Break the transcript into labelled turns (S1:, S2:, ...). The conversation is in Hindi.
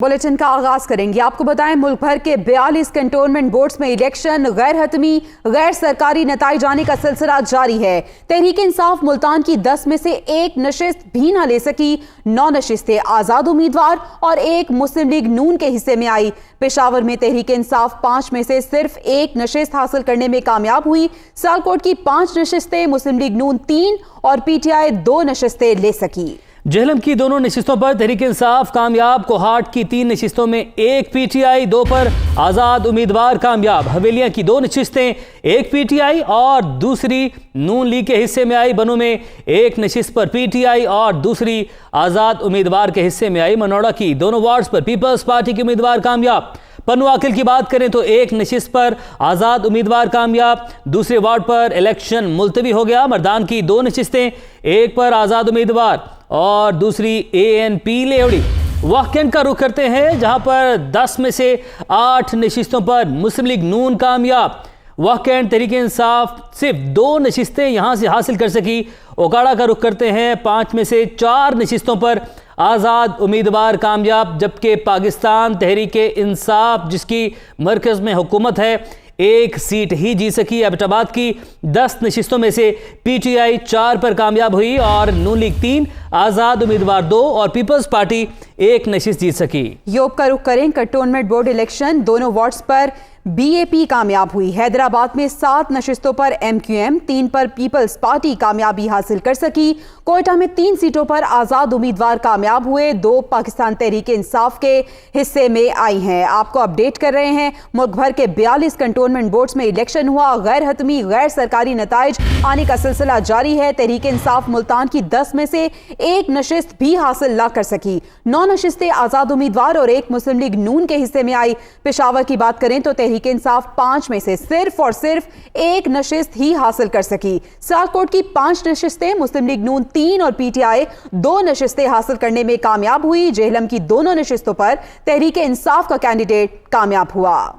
S1: बुलेटिन का आगाज करेंगे। आपको बताएं, मुल्क भर के 42 कंटोनमेंट बोर्ड्स में इलेक्शन गैर हतमी गैर सरकारी नताइज आने का सिलसिला जारी है। तहरीक इंसाफ मुल्तान की 10 में से एक नशिस्त भी ना ले सकी। 9 नशिस्तें आजाद उम्मीदवार और एक मुस्लिम लीग नून के हिस्से में आई। पेशावर में तहरीक इंसाफ 5 में से सिर्फ एक नशिस्त हासिल करने में कामयाब हुई। सियालकोट की 5 नशिस्तें, मुस्लिम लीग नून 3 और पीटीआई 2 नशिस्तें ले सकी।
S2: जेहलम की दोनों नशिस्तों पर तहरीक इंसाफ कामयाब। कोहाट की 3 नशिस्तों में एक पीटीआई, 2 पर आज़ाद उम्मीदवार कामयाब। हवेलियां की 2 नशिस्तें, एक पीटीआई और दूसरी नून लीग के हिस्से में आई। बनों में एक नशिस्त पर पीटीआई और दूसरी आज़ाद उम्मीदवार के हिस्से में आई। मनोड़ा की दोनों वार्ड्स पर पीपल्स पार्टी के उम्मीदवार कामयाब। पन्नू आकिल की बात करें तो एक नशिस्त पर आज़ाद उम्मीदवार कामयाब। दूसरे वार्ड पर इलेक्शन मुलतवी हो गया। मर्दान की 2 नशिस्तें, एक पर आज़ाद उम्मीदवार और दूसरी एएनपी लेवड़ी। वाकई का रुख करते हैं, जहां पर 10 में से 8 नशिस्तों पर मुस्लिम लीग नून कामयाब। वाकई तहरीक इंसाफ सिर्फ 2 नशिस्तें यहां से हासिल कर सकी। ओकाड़ा का रुख करते हैं, 5 में से 4 नशिस्तों पर आज़ाद उम्मीदवार कामयाब, जबकि पाकिस्तान तहरीक इंसाफ जिसकी मरकज़ में हुकूमत है, 1 सीट ही जीत सकी। एबटाबाद की 10 नशिस्तों में से पीटीआई 4 पर कामयाब हुई और नून लीग 3, आज़ाद उम्मीदवार 2 और पीपल्स पार्टी 1 नशिस्त जीत सकी।
S1: योग का रुख करें। कंटोनमेंट बोर्ड इलेक्शन दोनों वार्ड्स पर बीएपी कामयाब हुई। हैदराबाद में 7 नशिस्तों पर एमक्यूएम, 3 पर पीपल्स पार्टी कामयाबी हासिल कर सकी। कोयटा में 3 सीटों पर आज़ाद उम्मीदवार कामयाब हुए। 2 पाकिस्तान तहरीक इंसाफ के हिस्से में आई हैं। आपको अपडेट कर रहे हैं, मुल्क भर के 42 कंटोनमेंट बोर्ड्स में इलेक्शन हुआ। गैर हतमी गैर सरकारी नताइज आने का सिलसिला जारी है। तहरीक इंसाफ मुल्तान की 10 में से एक नशिस्त भी हासिल ना कर सकी। 9 नशिस्तें आज़ाद उम्मीदवार और एक मुस्लिम लीग नून के हिस्से में आई। पेशावर की बात करें तो तहरीक इंसाफ 5 में से सिर्फ और सिर्फ एक नशिस्त ही हासिल कर सकी। सियालकोट की 5 नशिस्तें, मुस्लिम लीग नून 3 और पीटीआई 2 नशिस्तें हासिल करने में कामयाब हुई। जेहलम की दोनों नशिस्तों पर तहरीक इंसाफ का कैंडिडेट कामयाब हुआ।